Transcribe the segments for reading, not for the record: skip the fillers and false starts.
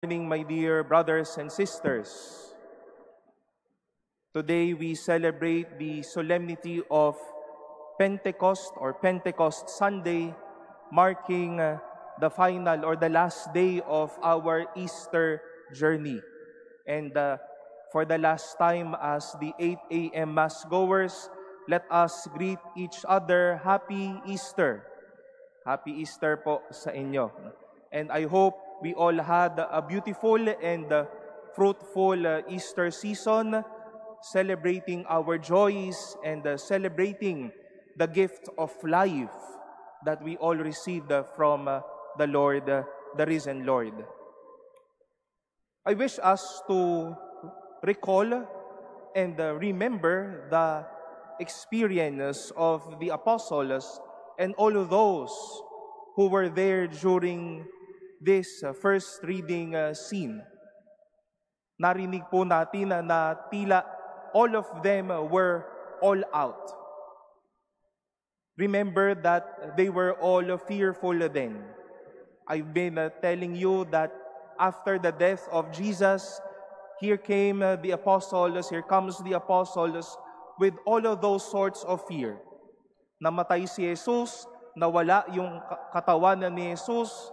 Morning, my dear brothers and sisters. Today we celebrate the solemnity of Pentecost or Pentecost Sunday, marking the final or the last day of our Easter journey. And for the last time as the 8 a.m. Mass goers, let us greet each other, Happy Easter. Happy Easter po sa inyo. And I hope we all had a beautiful and fruitful Easter season, celebrating our joys and celebrating the gift of life that we all received from the Lord, the risen Lord. I wish us to recall and remember the experience of the apostles and all of those who were there during this first reading scene. Narinig po natin na tila all of them were all out. Remember that they were all fearful then. I've been telling you that after the death of Jesus, here came the apostles, here comes the apostles with all of those sorts of fear. Namatay si Jesus, nawala yung katawan ni Jesus,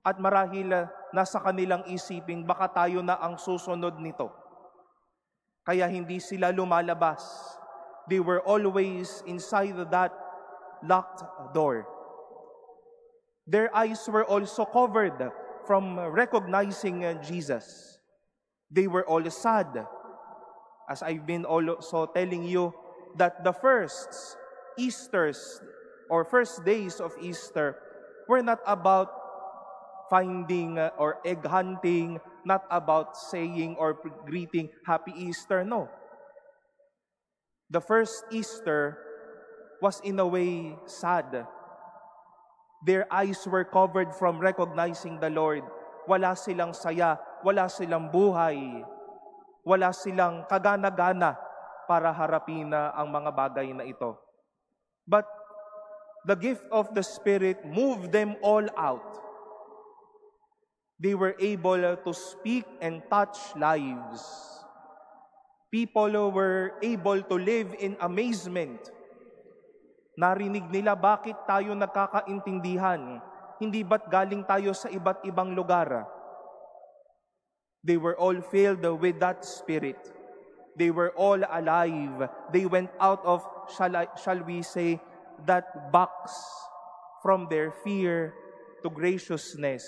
at marahil nasa kanilang isipin, baka tayo na ang susunod nito. Kaya hindi sila lumalabas. They were always inside that locked door. Their eyes were also covered from recognizing Jesus. They were all sad. As I've been also telling you, that the first Easters or first days of Easter were not about finding or egg hunting, not about saying or greeting Happy Easter, no. The first Easter was in a way sad. Their eyes were covered from recognizing the Lord. Wala silang saya, wala silang buhay, wala silang kagana-gana para harapin ang mga bagay na ito. But the gift of the Spirit moved them all out. They were able to speak and touch lives. People were able to live in amazement. Narinig nila, bakit tayo nagkakaintindihan? Hindi ba't galing tayo sa iba't ibang lugar? They were all filled with that Spirit. They were all alive. They went out of, shall we say, that box, from their fear to graciousness,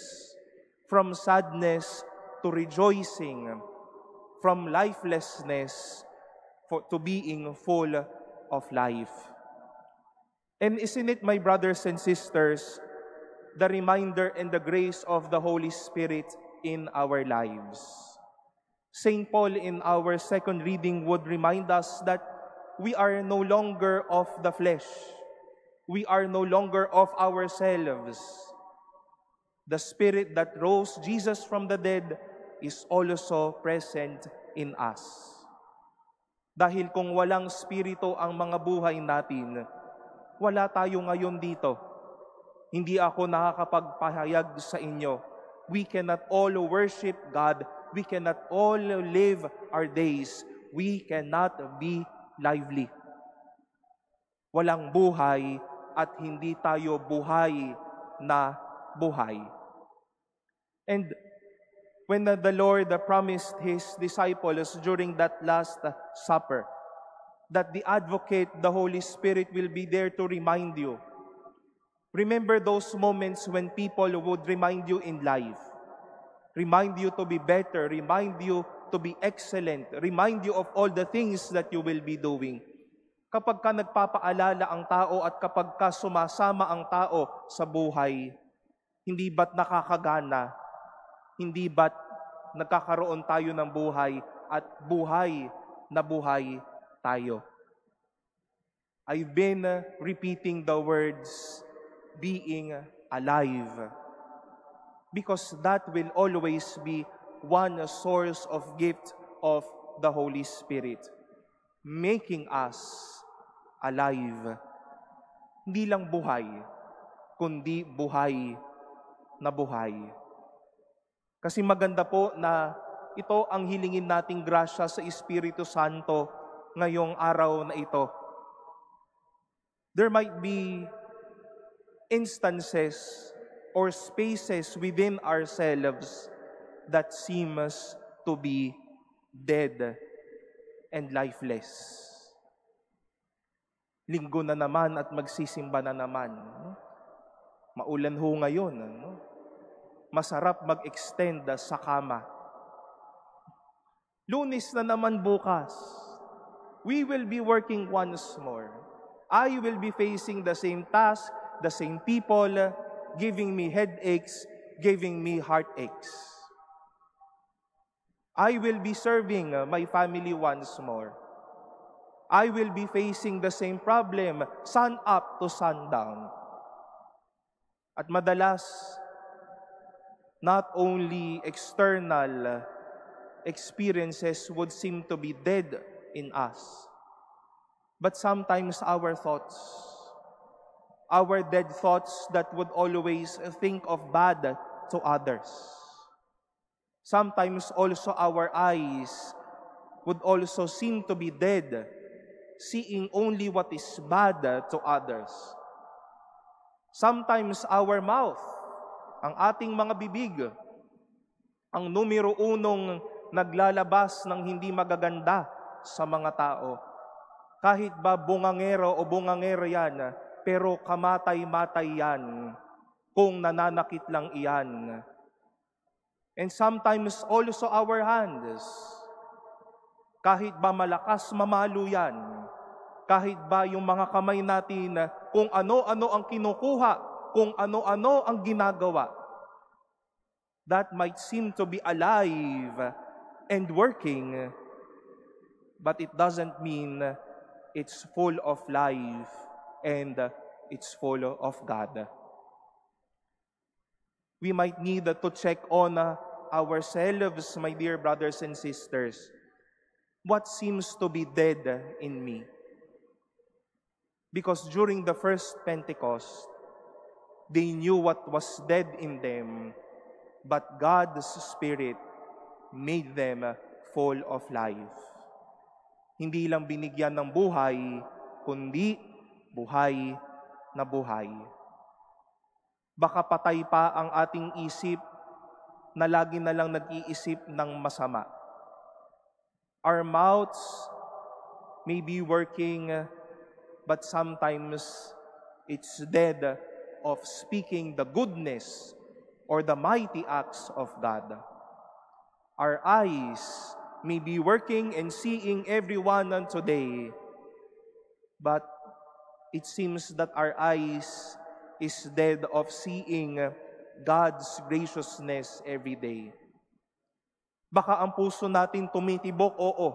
from sadness to rejoicing, from lifelessness to being full of life. And isn't it, my brothers and sisters, the reminder and the grace of the Holy Spirit in our lives? St. Paul in our second reading would remind us that we are no longer of the flesh. We are no longer of ourselves. The Spirit that rose Jesus from the dead is also present in us. Dahil kung walang Spirito ang mga buhay natin, wala tayo ngayon dito. Hindi ako nakakapagpahayag sa inyo. We cannot all worship God. We cannot all live our days. We cannot be lively. Walang buhay at hindi tayo buhay na buhay. And when the Lord promised His disciples during that Last Supper, that the Advocate, the Holy Spirit, will be there to remind you. Remember those moments when people would remind you in life. Remind you to be better, remind you to be excellent, remind you of all the things that you will be doing. Kapag ka nagpapaalala ang tao at kapag ka sumasama ang tao sa buhay, hindi ba't nakakagana? Hindi ba't nagkakaroon tayo ng buhay at buhay na buhay tayo? I've been repeating the words, being alive, because that will always be one source of gift of the Holy Spirit, making us alive. Hindi lang buhay, kundi buhay na buhay. Kasi maganda po na ito ang hilingin nating grasya sa Espiritu Santo ngayong araw na ito. There might be instances or spaces within ourselves that seems to be dead and lifeless. Linggo na naman at magsisimba na naman. Maulan ho ngayon. Masarap mag-extend sa kama. Lunes na naman bukas. We will be working once more. I will be facing the same task, the same people, giving me headaches, giving me heartaches. I will be serving my family once more. I will be facing the same problem, sun up to sundown. At madalas, not only external experiences would seem to be dead in us, but sometimes our thoughts, our dead thoughts that would always think of bad to others. Sometimes also our eyes would also seem to be dead, seeing only what is bad to others. Sometimes our mouth, ang ating mga bibig, ang numero unong naglalabas ng hindi magaganda sa mga tao. Kahit ba bungangero o bungangero yan, pero kamatay-matay yan kung nananakit lang iyan. And sometimes also our hands, kahit ba malakas mamalo yan, kahit ba yung mga kamay natin kung ano-ano ang kinukuha, kung ano-ano ang ginagawa, that might seem to be alive and working, but it doesn't mean it's full of life and it's full of God. We might need to check on ourselves, my dear brothers and sisters. What seems to be dead in me? Because during the first Pentecost, they knew what was dead in them, but God's Spirit made them full of life. Hindi lang binigyan ng buhay, kundi buhay na buhay. Baka patay pa ang ating isip na lagi na lang nag-iisip ng masama. Our mouths may be working, but sometimes it's dead of speaking the goodness or the mighty acts of God. Our eyes may be working and seeing everyone on today, but it seems that our eyes is dead of seeing God's graciousness every day. Baka ang puso natin tumitibok, oo.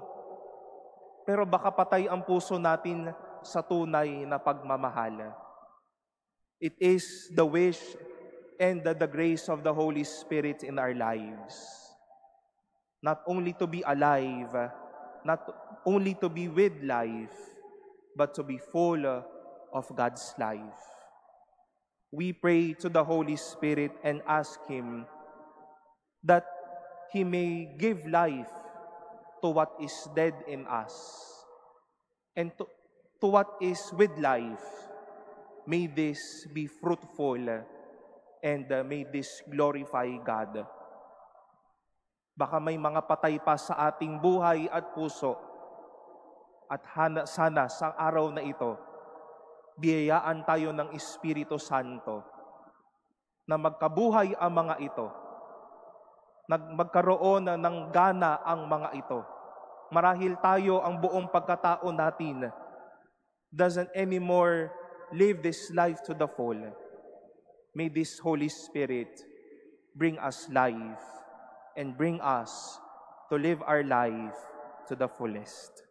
Pero baka patay ang puso natin sa tunay na pagmamahal. It is the wish and the grace of the Holy Spirit in our lives. Not only to be alive, not only to be with life, but to be full of God's life. We pray to the Holy Spirit and ask Him that He may give life to what is dead in us, and to what is with life. May this be fruitful, and may this glorify God. Baka may mga patay pa sa ating buhay at puso, at sana sa araw na ito, biyayaan tayo ng Espiritu Santo na magkabuhay ang mga ito, magkaroon ng gana ang mga ito. Marahil tayo ang buong pagkatao natin doesn't anymore live this life to the full. May this Holy Spirit bring us life and bring us to live our life to the fullest.